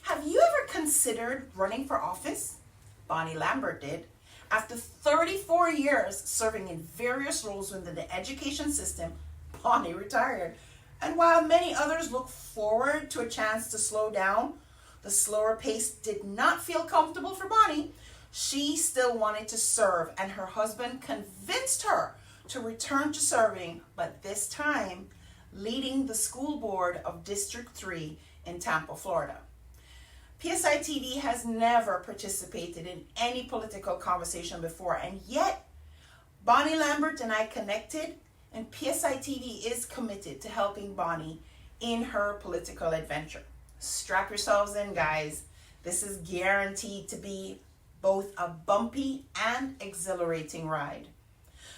Have you ever considered running for office? Bonnie Lambert did. After 34 years serving in various roles within the education system, Bonnie retired. And while many others look forward to a chance to slow down, the slower pace did not feel comfortable for Bonnie. She still wanted to serve, and her husband convinced her to return to serving, but this time leading the school board of District 3 in Tampa, Florida. PSI TV has never participated in any political conversation before, and yet Bonnie Lambert and I connected, and PSI TV is committed to helping Bonnie in her political adventure. Strap yourselves in, guys. This is guaranteed to be both a bumpy and exhilarating ride.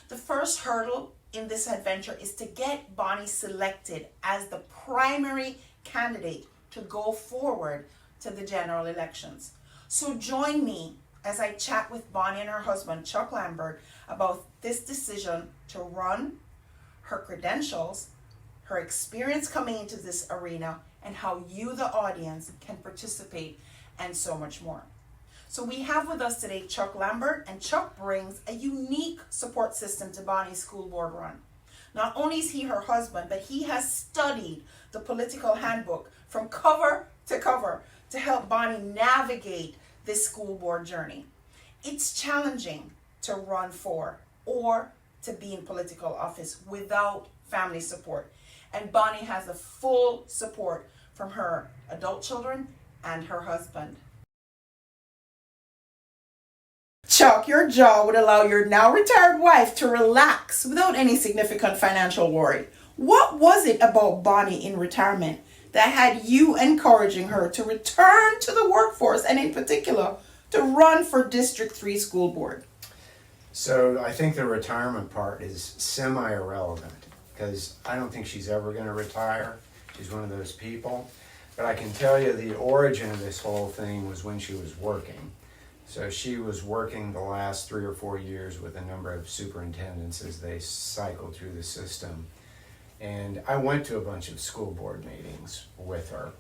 The first hurdle in this adventure is to get Bonnie selected as the primary candidate to go forward to the general elections. So join me as I chat with Bonnie and her husband, Chuck Lambert, about this decision to run, her credentials, her experience coming into this arena, and how you, the audience, can participate, and so much more. So we have with us today Chuck Lambert, and Chuck brings a unique support system to Bonnie's school board run. Not only is he her husband, but he has studied the political handbook from cover to cover to help Bonnie navigate this school board journey. It's challenging to run for or to be in political office without family support. And Bonnie has a full support from her adult children and her husband. Chuck, your job would allow your now retired wife to relax without any significant financial worry. What was it about Bonnie in retirement that had you encouraging her to return to the workforce, and in particular to run for District 3 school board? So I think the retirement part is semi-irrelevant because I don't think she's ever going to retire. She's one of those people. But I can tell you the origin of this whole thing was when she was working. So she was working the last 3 or 4 years with a number of superintendents as they cycled through the system. And I went to a bunch of school board meetings with her.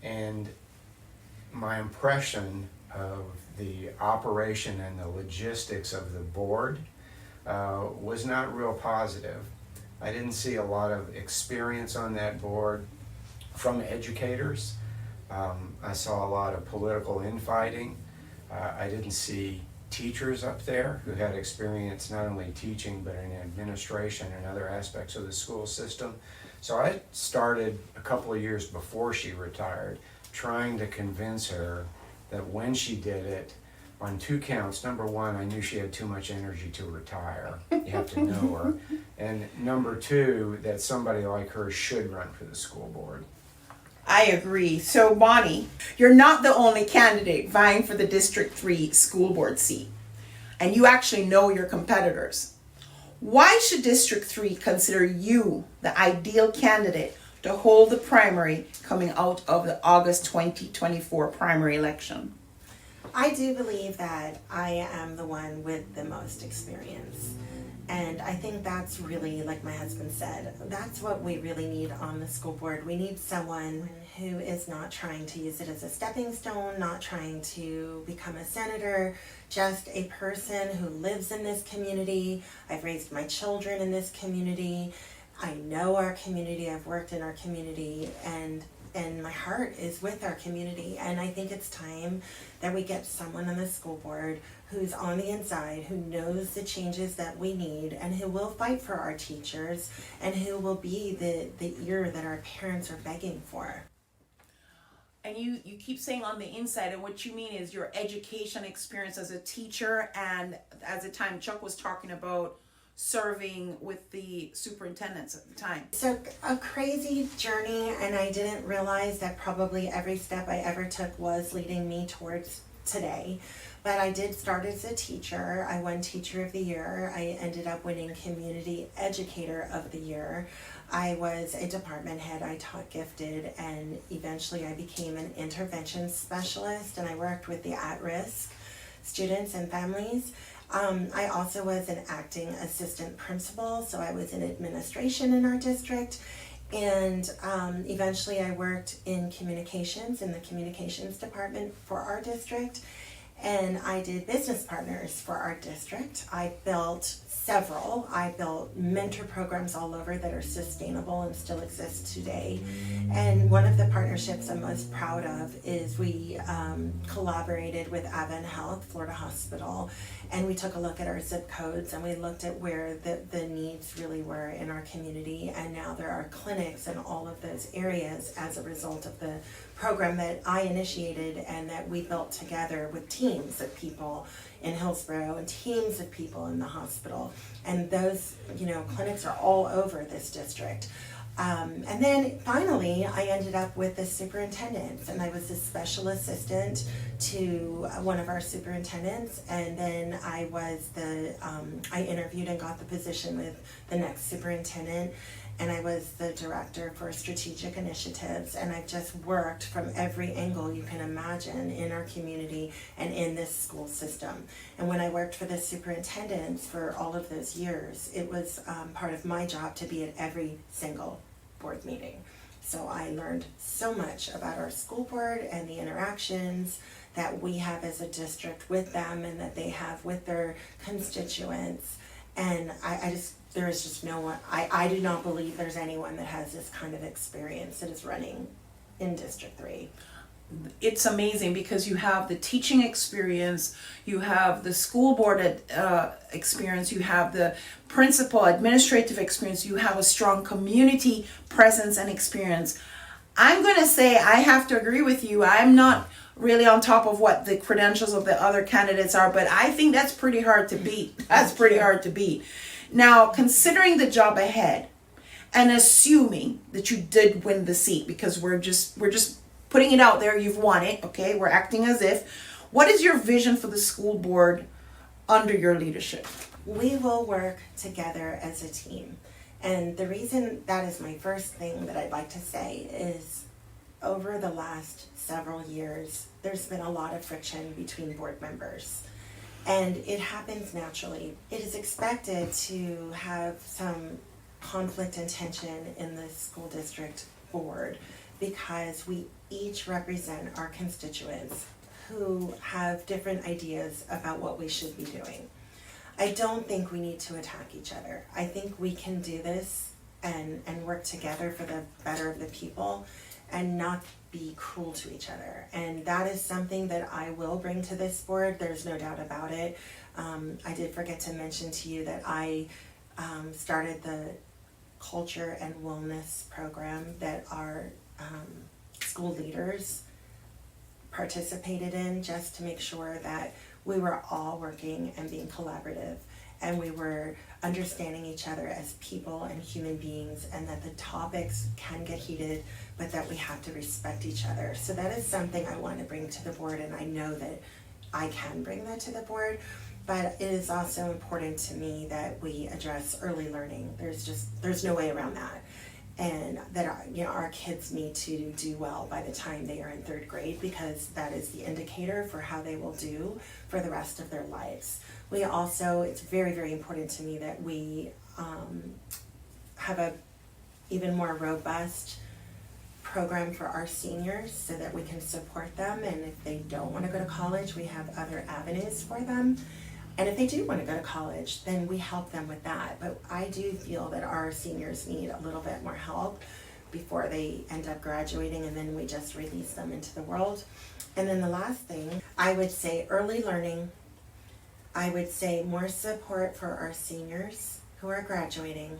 And my impression of the operation and the logistics of the board was not real positive. I didn't see a lot of experience on that board from educators. I saw a lot of political infighting. I didn't see teachers up there who had experience not only teaching but in administration and other aspects of the school system. So I started a couple of years before she retired trying to convince her that when she did it, on 2 counts. Number one, I knew she had too much energy to retire. You have to know her. And number 2, that somebody like her should run for the school board. I agree. So Bonnie, you're not the only candidate vying for the District 3 school board seat. And you actually know your competitors. Why should District 3 consider you the ideal candidate to hold the primary coming out of the August 2024 primary election? I do believe that I am the one with the most experience. And I think that's really, like my husband said, that's what we really need on the school board. We need someone who is not trying to use it as a stepping stone, not trying to become a senator, just a person who lives in this community. I've raised my children in this community. I know our community. I've worked in our community, and my heart is with our community. And I think it's time that we get someone on the school board who's on the inside, who knows the changes that we need, and who will fight for our teachers, and who will be the ear that our parents are begging for. And you keep saying on the inside, and what you mean is your education experience as a teacher, and at the time Chuck was talking about serving with the superintendents at the time. So a crazy journey, and I didn't realize that probably every step I ever took was leading me towards today. But I did start as a teacher. I won Teacher of the Year. I ended up winning Community Educator of the Year. I was a department head. I taught gifted, and eventually I became an intervention specialist, and I worked with the at-risk students and families. I also was an acting assistant principal, so I was in administration in our district. And eventually I worked in communications, in the communications department for our district. And I did business partners for our district. I built several. I built mentor programs all over that are sustainable and still exist today. And one of the partnerships I'm most proud of is we collaborated with Advent Health, Florida Hospital, and we took a look at our zip codes and we looked at where the needs really were in our community. And now there are clinics in all of those areas as a result of the program that I initiated and that we built together with teams of people in Hillsborough and teams of people in the hospital. And those, clinics are all over this district. And then finally, I ended up with the superintendents, and I was a special assistant to one of our superintendents, and then I interviewed and got the position with the next superintendent, and I was the director for strategic initiatives, and I've just worked from every angle you can imagine in our community and in this school system. And when I worked for the superintendents for all of those years, it was part of my job to be at every single board meeting. So I learned so much about our school board and the interactions that we have as a district with them and that they have with their constituents. And there is just no one, I do not believe there's anyone that has this kind of experience that is running in District 3. It's amazing because you have the teaching experience, you have the school board experience, you have the principal administrative experience, you have a strong community presence and experience. I'm going to say I have to agree with you. I'm not really on top of what the credentials of the other candidates are, but I think that's pretty hard to beat. That's pretty hard to beat. Now, considering the job ahead and assuming that you did win the seat, because we're just putting it out there, you've won it, okay? We're acting as if. What is your vision for the school board under your leadership? We will work together as a team. And the reason that is my first thing that I'd like to say is over the last several years, there's been a lot of friction between board members. And it happens naturally. It is expected to have some conflict and tension in the school district board because we each represent our constituents who have different ideas about what we should be doing. I don't think we need to attack each other. I think we can do this and work together for the better of the people and not be cruel to each other. And that is something that I will bring to this board. There's no doubt about it. I did forget to mention to you that I started the culture and wellness program that our school leaders participated in, just to make sure that we were all working and being collaborative and we were understanding each other as people and human beings, and that the topics can get heated but that we have to respect each other. So that is something I want to bring to the board, and I know that I can bring that to the board. But it is also important to me that we address early learning. There's no way around that. And that our kids need to do well by the time they are in 3rd grade, because that is the indicator for how they will do for the rest of their lives. We also, it's very, very important to me that we have a even more robust program for our seniors so that we can support them, and if they don't want to go to college, we have other avenues for them. And if they do want to go to college, then we help them with that. But I do feel that our seniors need a little bit more help before they end up graduating, and then we just release them into the world. And then the last thing, I would say early learning. I would say more support for our seniors who are graduating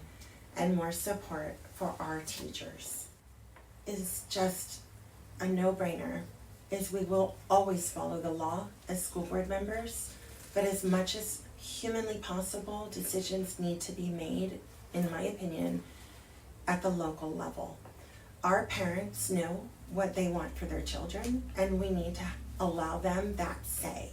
and more support for our teachers is just a no-brainer. Is we will always follow the law as school board members. But as much as humanly possible, decisions need to be made, in my opinion, at the local level. Our parents know what they want for their children, and we need to allow them that say.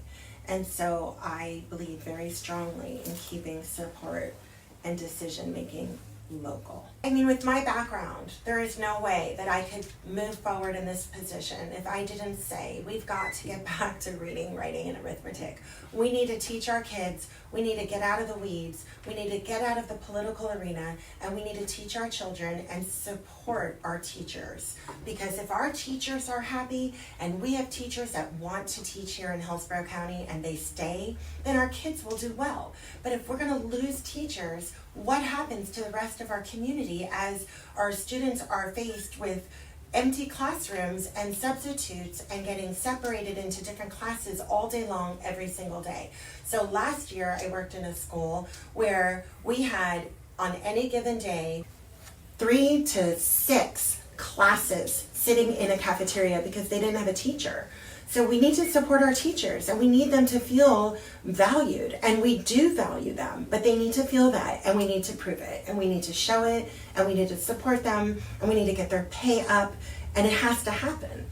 And so I believe very strongly in keeping support and decision-making local. I mean, with my background, there is no way that I could move forward in this position if I didn't say we've got to get back to reading, writing, and arithmetic. We need to teach our kids, we need to get out of the weeds, we need to get out of the political arena, and we need to teach our children and support our teachers. Because if our teachers are happy and we have teachers that want to teach here in Hillsborough County and they stay, then our kids will do well. But if we're going to lose teachers, what happens to the rest of our community as our students are faced with empty classrooms and substitutes and getting separated into different classes all day long every single day? So last year I worked in a school where we had on any given day 3 to 6 classes sitting in a cafeteria because they didn't have a teacher. So we need to support our teachers and we need them to feel valued, and we do value them, but they need to feel that, and we need to prove it, and we need to show it, and we need to support them, and we need to get their pay up, and it has to happen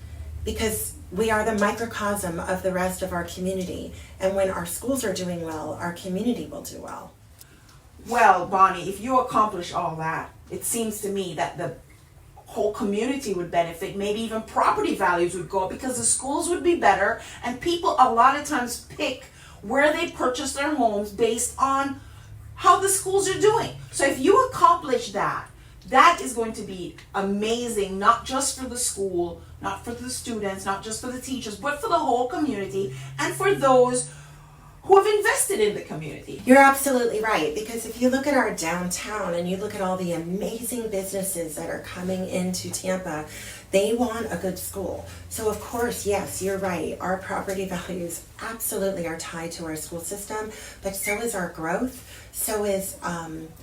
because we are the microcosm of the rest of our community, and when our schools are doing well, our community will do well. Well, Bonnie, if you accomplish all that, it seems to me that the whole community would benefit. Maybe even property values would go up because the schools would be better, and people a lot of times pick where they purchase their homes based on how the schools are doing. So if you accomplish that, that is going to be amazing, not just for the school, not for the students, not just for the teachers, but for the whole community and for those who have invested in the community. You're absolutely right, because if you look at our downtown and you look at all the amazing businesses that are coming into Tampa, they want a good school. So of course, yes, you're right, our property values absolutely are tied to our school system, but so is our growth, so is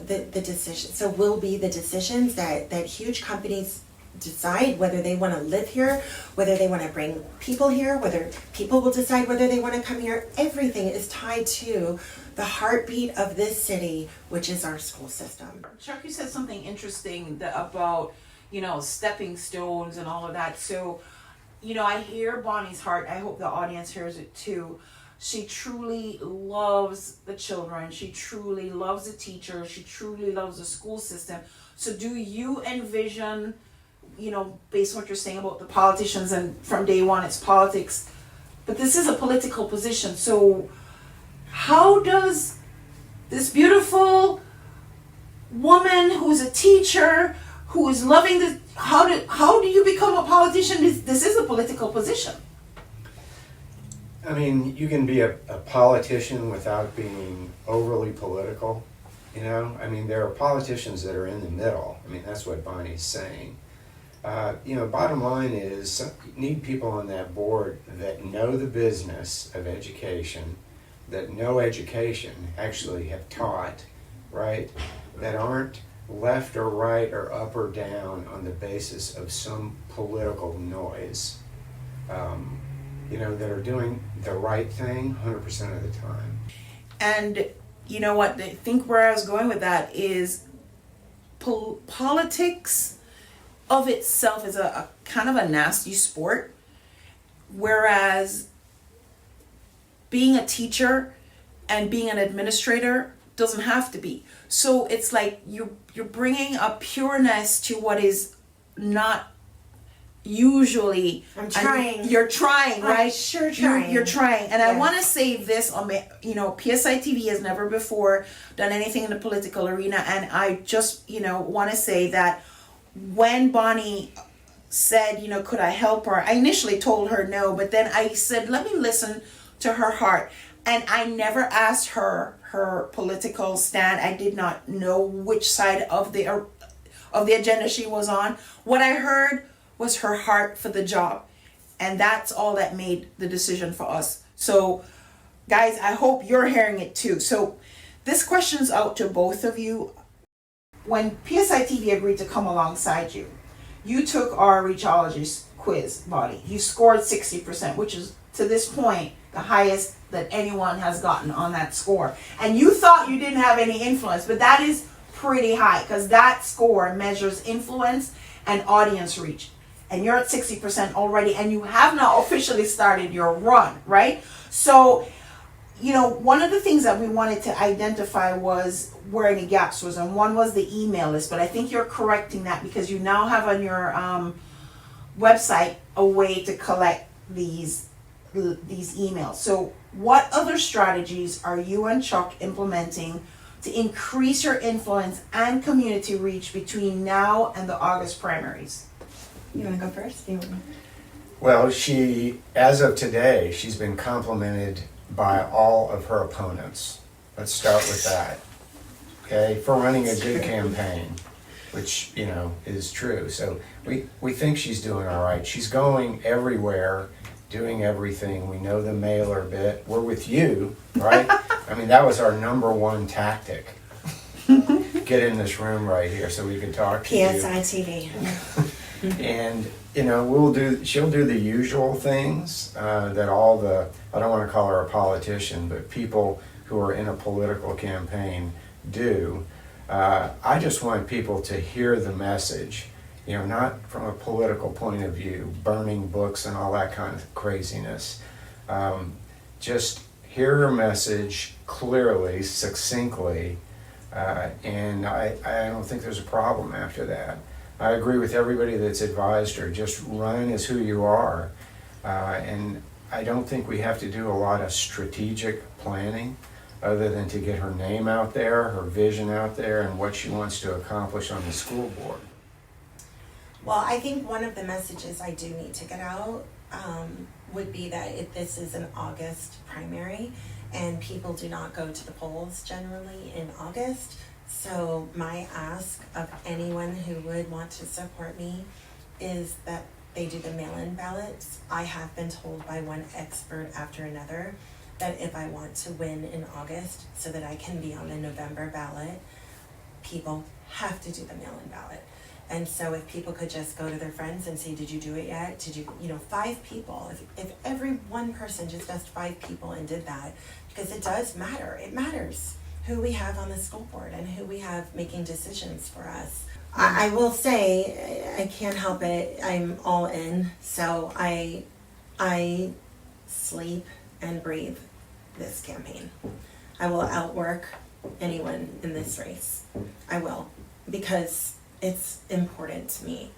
the decision, so will be the decisions that huge companies decide whether they want to live here, whether they want to bring people here, whether people will decide whether they want to come here. Everything is tied to the heartbeat of this city, which is our school system. Chuck, you said something interesting about, stepping stones and all of that. So, I hear Bonnie's heart. I hope the audience hears it too. She truly loves the children. She truly loves the teachers. She truly loves the school system. So do you envision, based on what you're saying about the politicians, and from day one it's politics, but this is a political position. So how does this beautiful woman who's a teacher, who is loving how do you become a politician? This is a political position. I mean, you can be a politician without being overly political, I mean, there are politicians that are in the middle. I mean, that's what Bonnie's saying. Bottom line is, you need people on that board that know the business of education, that know education, actually have taught, right? That aren't left or right or up or down on the basis of some political noise. That are doing the right thing 100% of the time. And you know what? I think where I was going with that is politics of itself is a kind of a nasty sport, whereas being a teacher and being an administrator doesn't have to be. So it's like you're bringing a pureness to what is not usually. I'm trying. You're trying, right? I'm sure trying. You're trying. And I Yes. want to say this on PSI TV has never before done anything in the political arena, and I just want to say that when Bonnie said, could I help her, I initially told her no, but then I said, let me listen to her heart. And I never asked her political stand. I did not know which side of the agenda she was on. What I heard was her heart for the job. And that's all that made the decision for us. So guys, I hope you're hearing it too. So this question's out to both of you. When PSI TV agreed to come alongside you, you took our Reachology quiz, Bonnie. You scored 60%, which is to this point the highest that anyone has gotten on that score. And you thought you didn't have any influence, but that is pretty high because that score measures influence and audience reach. And you're at 60% already, and you have now officially started your run, right? So you know, one of the things that we wanted to identify was where any gaps was, and one was the email list, but I think you're correcting that because you now have on your website a way to collect these emails. So what other strategies are you and Chuck implementing to increase your influence and community reach between now and the August primaries? You want to go first? You want to... Well, as of today, she's been complimented by all of her opponents. Let's start with that. Okay, for running a good campaign, which, you know, is true. So we think she's doing all right. She's going everywhere, doing everything. We know the mailer bit. We're with you, right? I mean, that was our number one tactic. Get in this room right here so we can talk to you. PSI TV. And, you know, she'll do the usual things that all the, I don't want to call her a politician, but people who are in a political campaign do. I just want people to hear the message, you know, not from a political point of view, burning books and all that kind of craziness. Just hear her message clearly, succinctly, and I don't think there's a problem after that. I agree with everybody that's advised her, just run as who you are. And I don't think we have to do a lot of strategic planning other than to get her name out there, her vision out there, and what she wants to accomplish on the school board. Well, I think one of the messages I do need to get out would be that if this is an August primary and people do not go to the polls generally in August, so my ask of anyone who would want to support me is that they do the mail-in ballots. I have been told by one expert after another that if I want to win in August so that I can be on the November ballot, people have to do the mail-in ballot. And so if people could just go to their friends and say, did you do it yet? Did you, 5 people, if every one person just asked 5 people and did that, because it does matter, it matters who we have on the school board and who we have making decisions for us. I will say, I can't help it, I'm all in, so I sleep and breathe this campaign. I will outwork anyone in this race. I will, because it's important to me,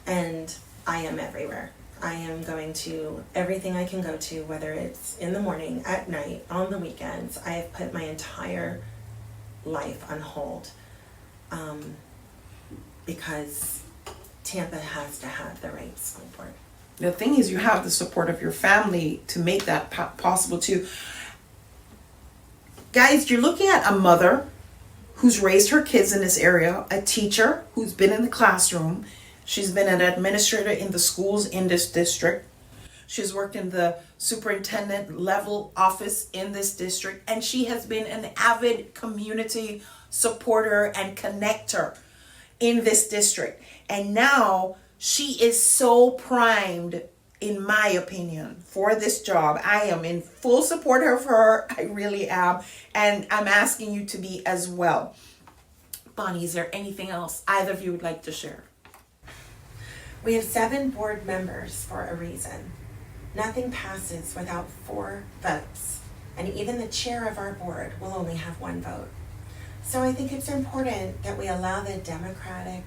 and I am everywhere. I am going to everything I can go to, whether it's in the morning, at night, on the weekends. I have put my entire life on hold because Tampa has to have the right school board. The thing is, you have the support of your family to make that possible too. Guys, you're looking at a mother who's raised her kids in this area, a teacher who's been in the classroom. She's been an administrator in the schools in this district. She's worked in the superintendent level office in this district, and she has been an avid community supporter and connector in this district. And now she is so primed, in my opinion, for this job. I am in full support of her. I really am. And I'm asking you to be as well. Bonnie, is there anything else either of you would like to share? We have 7 board members for a reason. Nothing passes without 4 votes. And even the chair of our board will only have 1 vote. So I think it's important that we allow the democratic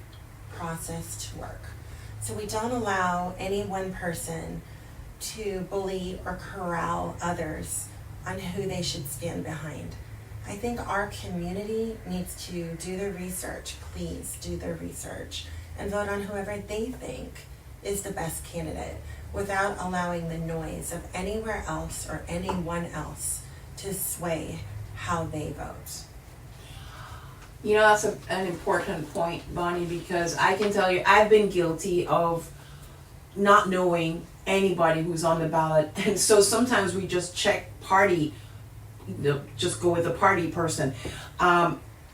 process to work. So we don't allow any one person to bully or corral others on who they should stand behind. I think our community needs to do their research. Please do their research and vote on whoever they think is the best candidate without allowing the noise of anywhere else or anyone else to sway how they vote. You know, that's an important point, Bonnie, because I can tell you I've been guilty of not knowing anybody who's on the ballot. And so sometimes we just check party, just go with the party person.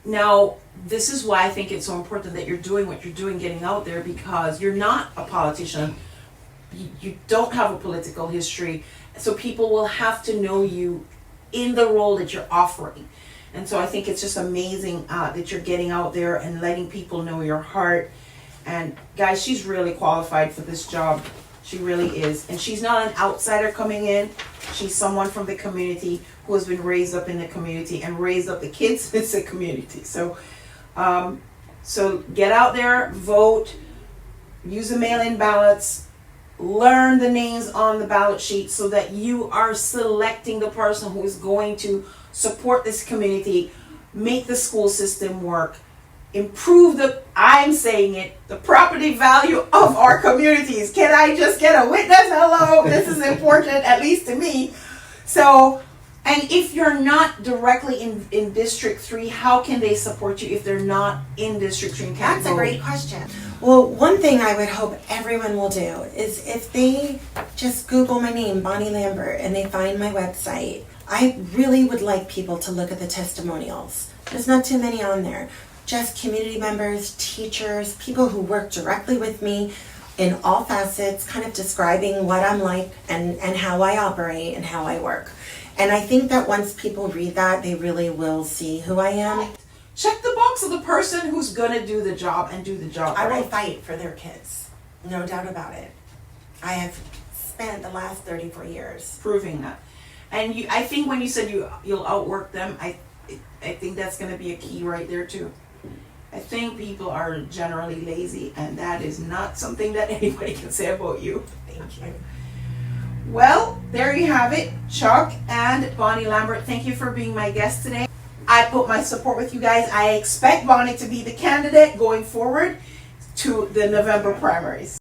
Now, this is why I think it's so important that you're doing what you're doing, getting out there, because you're not a politician. You don't have a political history. So people will have to know you in the role that you're offering. And so I think it's just amazing that you're getting out there and letting people know your heart. And guys, she's really qualified for this job. She really is. And she's not an outsider coming in. She's someone from the community who who has been raised up in the community and raised up the kids in the community. So, so get out there, vote, use the mail-in ballots, learn the names on the ballot sheet so that you are selecting the person who is going to support this community, make the school system work, improve the property value of our communities. Can I just get a witness? Hello, this is important, at least to me. So, and if you're not directly in District 3, how can they support you if they're not in District 3 and can't That's a vote? great question. Well, one thing I would hope everyone will do is if they just Google my name, Bonnie Lambert, and they find my website, I really would like people to look at the testimonials. There's not too many on there. Just community members, teachers, people who work directly with me in all facets, kind of describing what I'm like and how I operate and how I work. And I think that once people read that, they really will see who I am. Check the box of the person who's gonna do the job and do the job I right. will fight for their kids, no doubt about it. I have spent the last 34 years. Proving that. And I think when you said you'll outwork them, I think that's gonna be a key right there too. I think people are generally lazy, and that is not something that anybody can say about you. Thank you. Well, there you have it. Chuck and Bonnie Lambert, thank you for being my guest today. I put my support with you guys. I expect Bonnie to be the candidate going forward to the November primaries.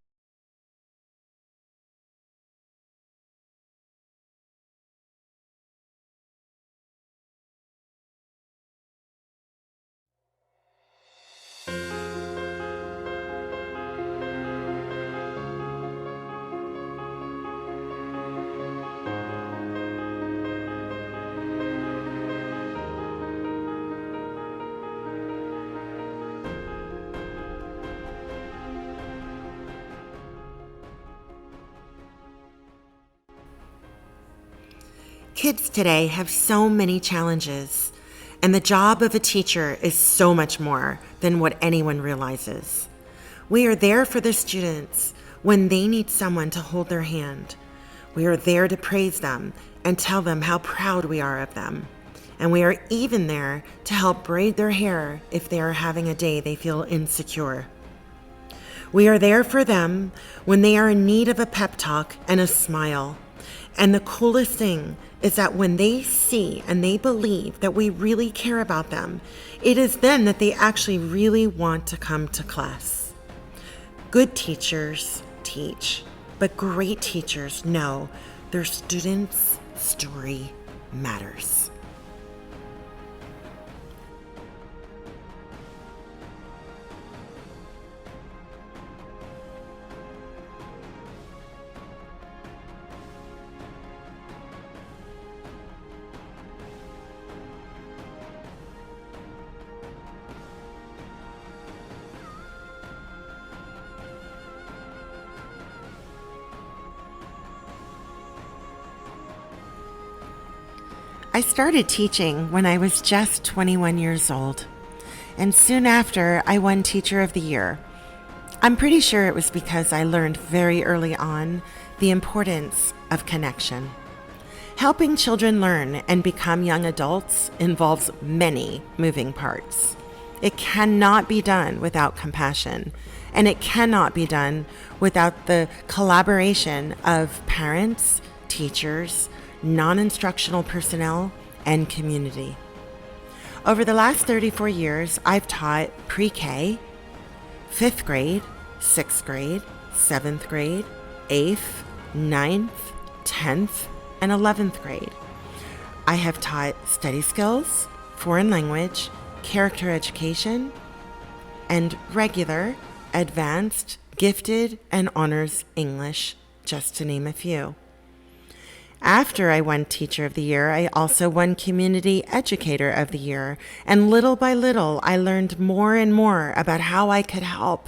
Kids today have so many challenges, and the job of a teacher is so much more than what anyone realizes. We are there for the students when they need someone to hold their hand. We are there to praise them and tell them how proud we are of them. And we are even there to help braid their hair if they are having a day they feel insecure. We are there for them when they are in need of a pep talk and a smile. And the coolest thing is that when they see and they believe that we really care about them, it is then that they actually really want to come to class. Good teachers teach, but great teachers know their students' story matters. I started teaching when I was just 21 years old, and soon after I won Teacher of the Year. I'm pretty sure it was because I learned very early on the importance of connection. Helping children learn and become young adults involves many moving parts. It cannot be done without compassion, and it cannot be done without the collaboration of parents, teachers, non-instructional personnel, and community. Over the last 34 years, I've taught pre-K, 5th grade, 6th grade, 7th grade, 8th, 9th, 10th, and 11th grade. I have taught study skills, foreign language, character education, and regular, advanced, gifted, and honors English, just to name a few. After I won Teacher of the Year, I also won Community Educator of the Year, and little by little, I learned more and more about how I could help,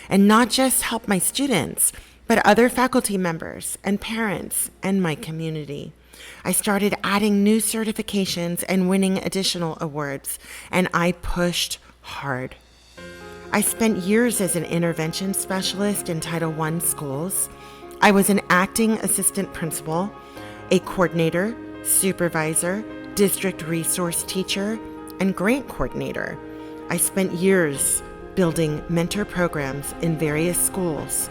and not just help my students, but other faculty members and parents and my community. I started adding new certifications and winning additional awards, and I pushed hard. I spent years as an intervention specialist in Title I schools. I was an acting assistant principal, a coordinator, supervisor, district resource teacher, and grant coordinator. I spent years building mentor programs in various schools,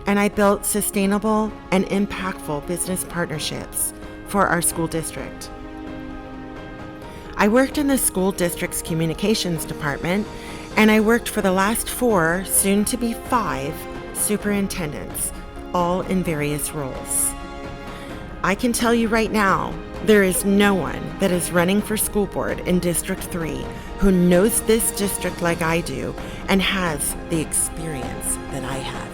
and I built sustainable and impactful business partnerships for our school district. I worked in the school district's communications department, and I worked for the last 4, soon to be 5, superintendents, all in various roles. I can tell you right now, there is no one that is running for school board in District 3 who knows this district like I do and has the experience that I have.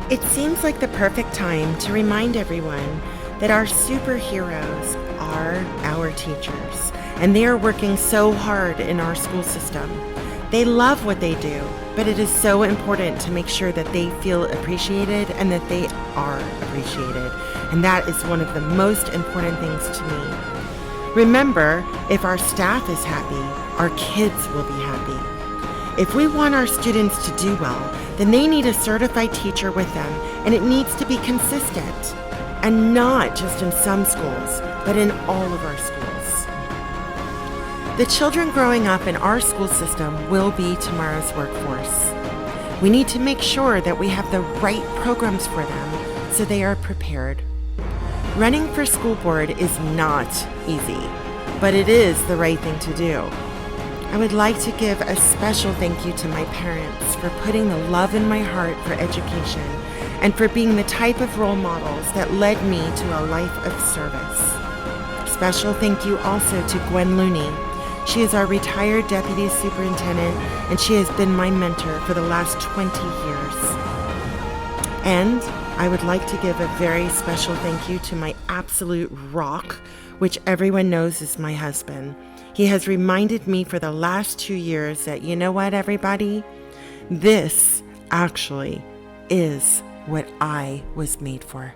It seems like the perfect time to remind everyone that our superheroes are our teachers, and they are working so hard in our school system. They love what they do, but it is so important to make sure that they feel appreciated and that they are appreciated, and that is one of the most important things to me. Remember, if our staff is happy, our kids will be happy. If we want our students to do well, then they need a certified teacher with them, and it needs to be consistent, and not just in some schools, but in all of our schools. The children growing up in our school system will be tomorrow's workforce. We need to make sure that we have the right programs for them so they are prepared. Running for school board is not easy, but it is the right thing to do. I would like to give a special thank you to my parents for putting the love in my heart for education and for being the type of role models that led me to a life of service. Special thank you also to Gwen Looney. She is our retired deputy superintendent, and she has been my mentor for the last 20 years. And I would like to give a very special thank you to my absolute rock, which everyone knows is my husband. He has reminded me for the last 2 years that, you know what, everybody? This actually is what I was made for.